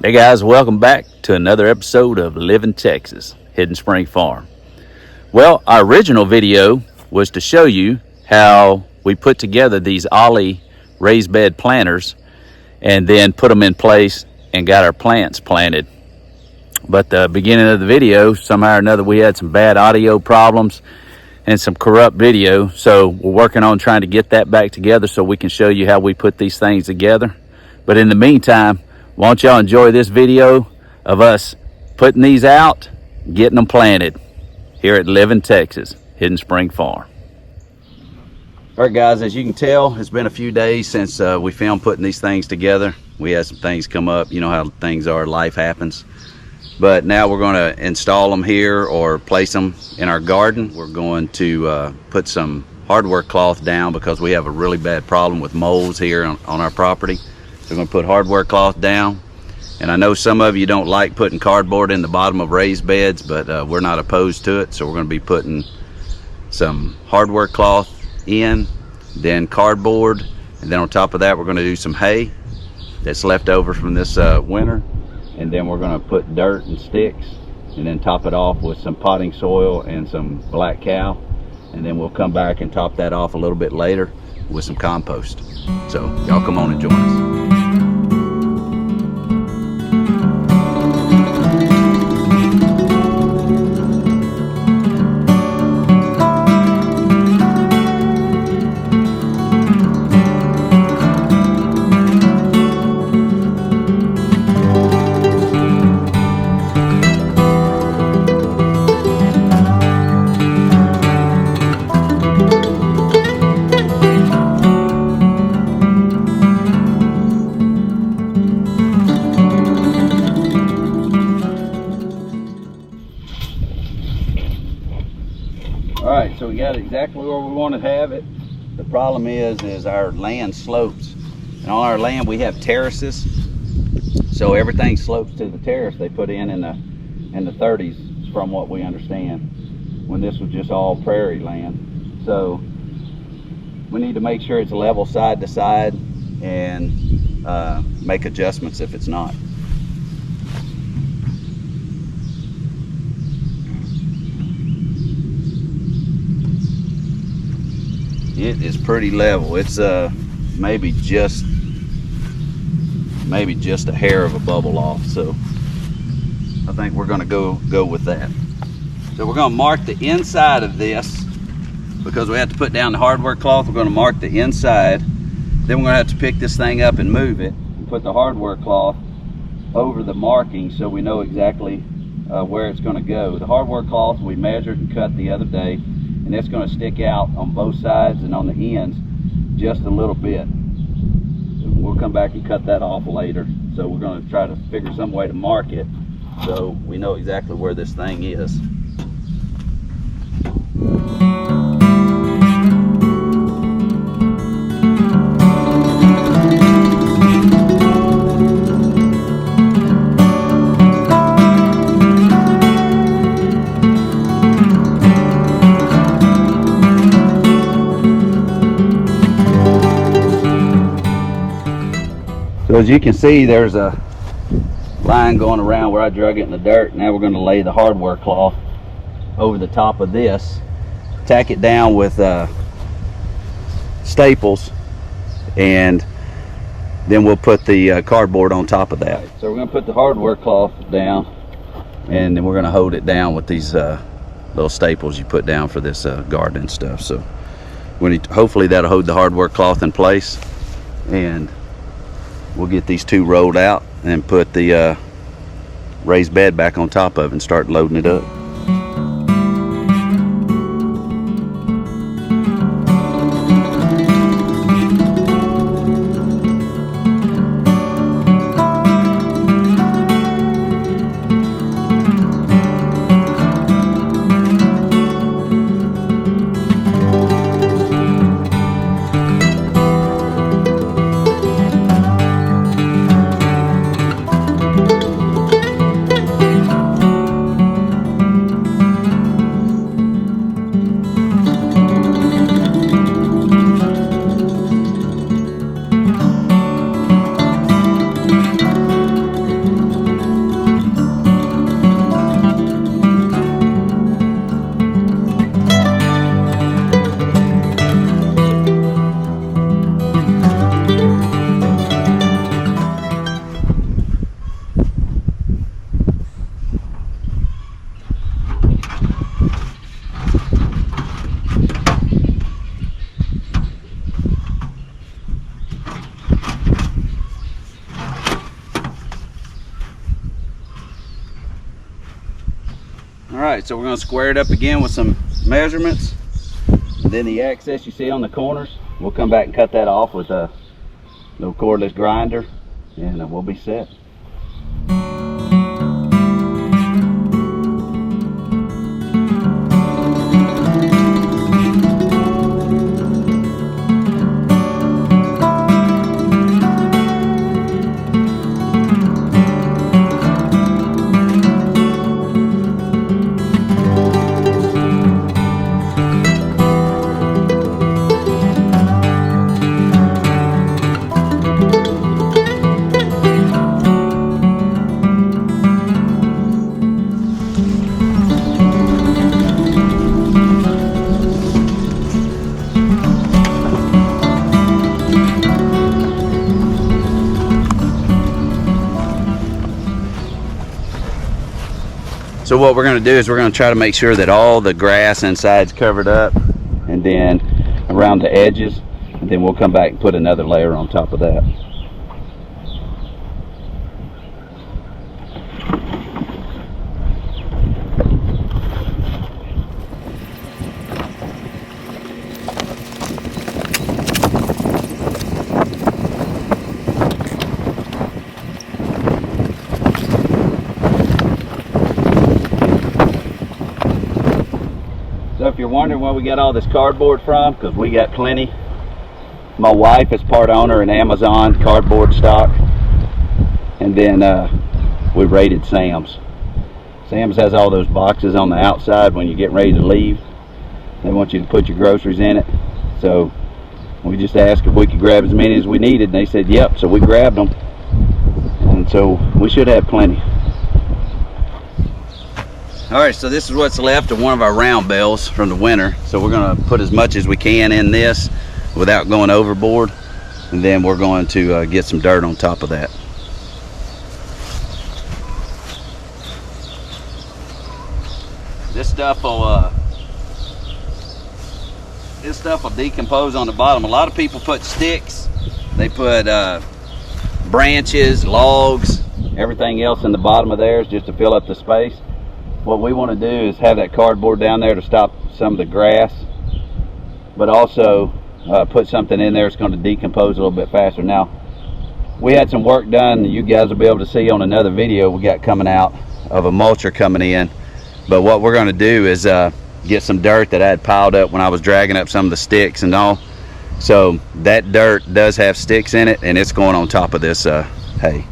Hey guys, welcome back to another episode of Living Texas, Hidden Spring Farm. Well, our original video was to show you how we put together these ollie raised bed planters and then put them in place and got our plants planted. But the beginning of the video, somehow or another, we had some bad audio problems and some corrupt video. So we're working on trying to get that back together so we can show you how we put these things together. But in the meantime, why don't y'all enjoy this video of us putting these out, getting them planted here at Living Texas, Hidden Spring Farm. All right, guys, as you can tell, it's been a few days since we filmed putting these things together. We had some things come up. You know how things are, life happens. But now we're going to install them here or place them in our garden. We're going to put some hardware cloth down because we have a really bad problem with moles here on our property. So we're going to put hardware cloth down. And I know some of you don't like putting cardboard in the bottom of raised beds, but we're not opposed to it. So we're going to be putting some hardware cloth in, then cardboard, and then on top of that we're going to do some hay that's left over from this winter. And then we're going to put dirt and sticks and then top it off with some potting soil and some black cow. And then we'll come back and top that off a little bit later with some compost. So y'all come on and join us. Alright, so we got it exactly where we want to have it. The problem is our land slopes. And on our land we have terraces. So everything slopes to the terrace they put in the 30s from what we understand. When this was just all prairie land. So we need to make sure it's level side to side and make adjustments if it's not. It is pretty level. It's maybe just a hair of a bubble off. So I think we're going to go with that. So we're going to mark the inside of this because we have to put down the hardware cloth. We're going to mark the inside. Then we're going to have to pick this thing up and move it and put the hardware cloth over the marking so we know exactly where it's going to go. The hardware cloth we measured and cut the other day, and it's going to stick out on both sides and on the ends just a little bit. We'll come back and cut that off later. So we're going to try to figure some way to mark it so we know exactly where this thing is. So as you can see, there's a line going around where I drug it in the dirt. Now we're going to lay the hardware cloth over the top of this, tack it down with staples, and then we'll put the cardboard on top of that. So we're going to put the hardware cloth down, and then we're going to hold it down with these little staples you put down for this garden stuff. So hopefully that'll hold the hardware cloth in place, and we'll get these two rolled out and put the raised bed back on top of it and start loading it up. All right, so we're gonna square it up again with some measurements. And then the excess you see on the corners, we'll come back and cut that off with a little cordless grinder, and we'll be set. So what we're going to do is we're going to try to make sure that all the grass inside's covered up, and then around the edges, and then we'll come back and put another layer on top of that. So if you're wondering where we got all this cardboard from, because we got plenty. My wife is part owner in Amazon cardboard stock, and then we raided Sam's. Sam's has all those boxes on the outside when you're getting ready to leave. They want you to put your groceries in it. So we just asked if we could grab as many as we needed, and they said yep, so we grabbed them. And so we should have plenty. Alright, so this is what's left of one of our round bales from the winter. So we're going to put as much as we can in this without going overboard, and then we're going to get some dirt on top of that. This stuff will decompose on the bottom. A lot of people put sticks, they put branches, logs, everything else in the bottom of theirs just to fill up the space. What we want to do is have that cardboard down there to stop some of the grass, but also put something in there that's going to decompose a little bit faster. Now, we had some work done that you guys will be able to see on another video we got coming out of a mulcher coming in. But what we're going to do is get some dirt that I had piled up when I was dragging up some of the sticks and all. So that dirt does have sticks in it, and it's going on top of this hay.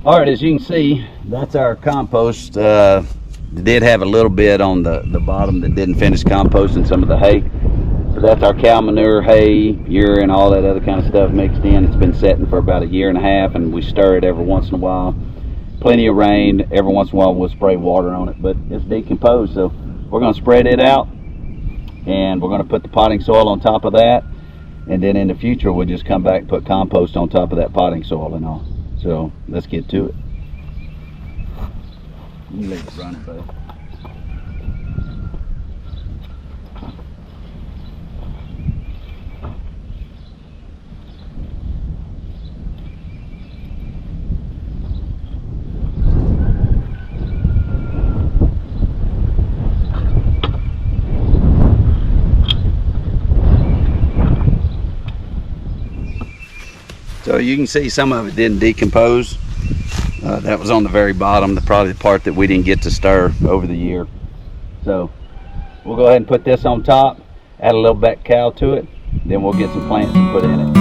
All right, as you can see, that's our compost. Did have a little bit on the bottom that didn't finish composting some of the hay. So that's our cow manure, hay, urine, all that other kind of stuff mixed in. It's been setting for about 1.5 years, and we stir it every once in a while. Plenty of rain. Every once in a while we'll spray water on it, but it's decomposed. So we're going to spread it out, and we're going to put the potting soil on top of that. And then in the future, we'll just come back and put compost on top of that potting soil and all. So let's get to it. You leave it running, babe. So you can see some of it didn't decompose. That was on the very bottom, probably the part that we didn't get to stir over the year. So we'll go ahead and put this on top, add a little back cow to it, then we'll get some plants to put in it.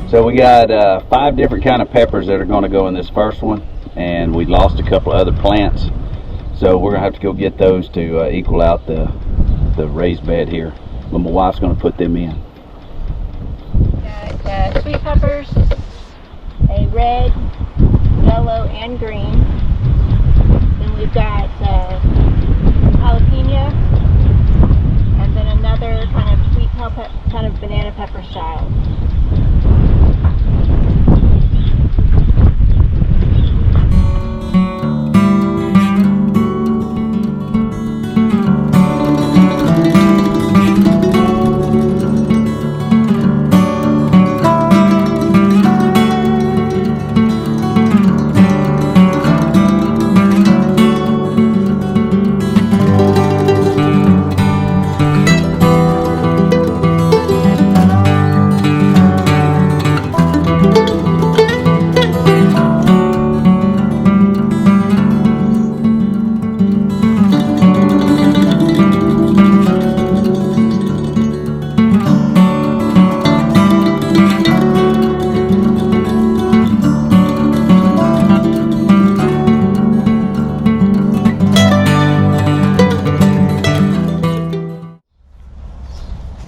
So we got 5 different kind of peppers that are going to go in this first one, and we lost a couple of other plants, so we're gonna have to go get those to equal out the raised bed here. But my wife's going to put them in. Got sweet peppers, a red, yellow, and green. Then we've got jalapeno, and then another kind of sweet kind of banana pepper style.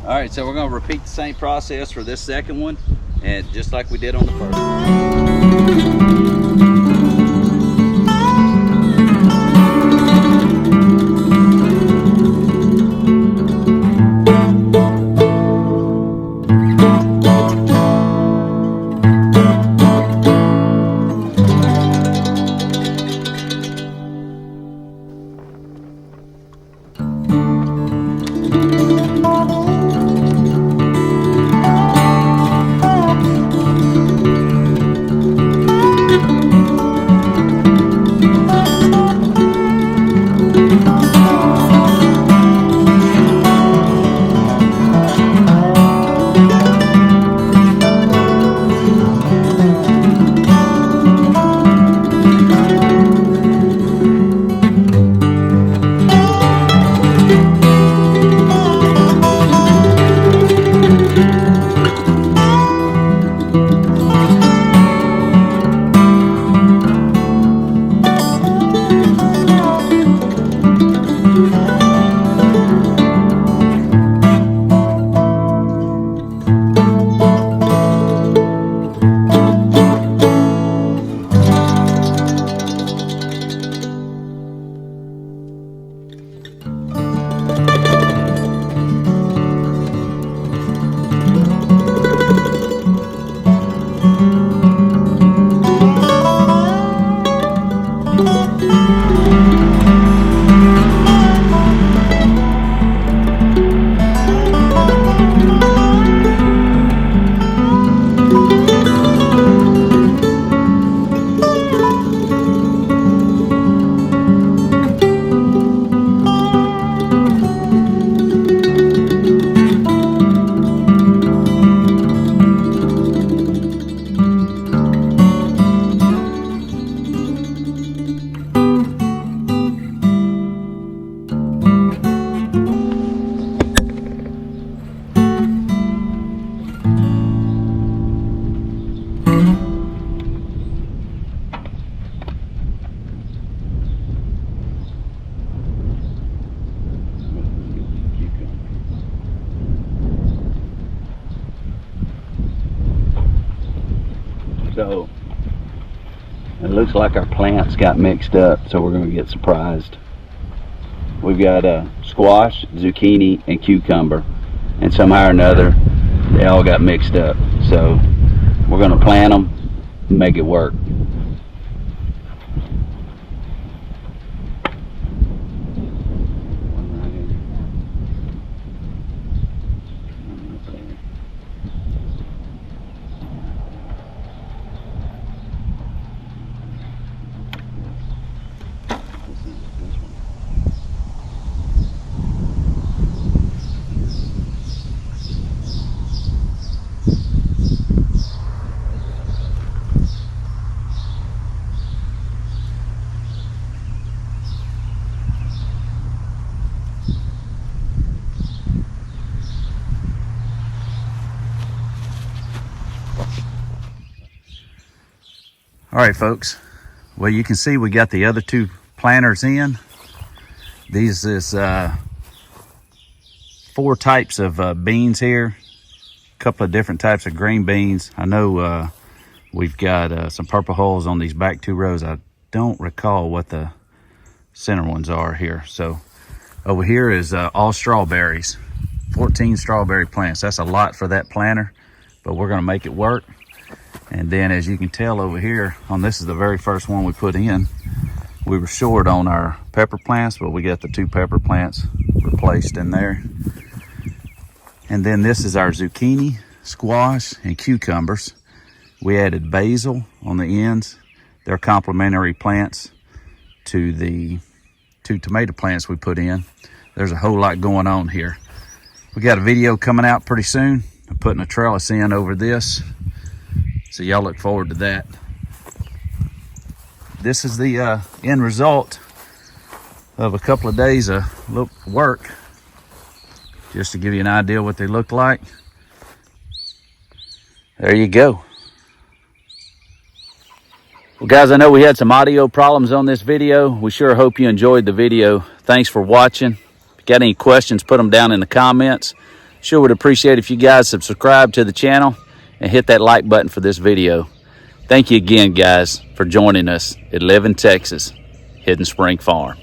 Alright, so we're going to repeat the same process for this second one, and just like we did on the first. So it looks like our plants got mixed up, so we're going to get surprised. We've got squash, zucchini, and cucumber, and somehow or another they all got mixed up. So we're going to plant them and make it work. All right, folks. Well, you can see we got the other two planters in. These is 4 types of beans here. A couple of different types of green beans. I know we've got some purple hulls on these back 2 rows. I don't recall what the center ones are here. So over here is all strawberries. 14 strawberry plants. That's a lot for that planter, but we're gonna make it work. And then as you can tell over here, this is the very first one we put in. We were short on our pepper plants, but we got the 2 pepper plants replaced in there. And then this is our zucchini, squash, and cucumbers. We added basil on the ends. They're complementary plants to the 2 tomato plants we put in. There's a whole lot going on here. We got a video coming out pretty soon. I'm putting a trellis in over this. So y'all look forward to that. This is the end result of a couple of days of work, just to give you an idea what they look like. There you go. Well, guys, I know we had some audio problems on this video. We sure hope you enjoyed the video. Thanks for watching. If you got any questions, put them down in the comments. Sure would appreciate if you guys subscribe to the channel and hit that like button for this video. Thank you again, guys, for joining us at Live in Texas, Hidden Spring Farm.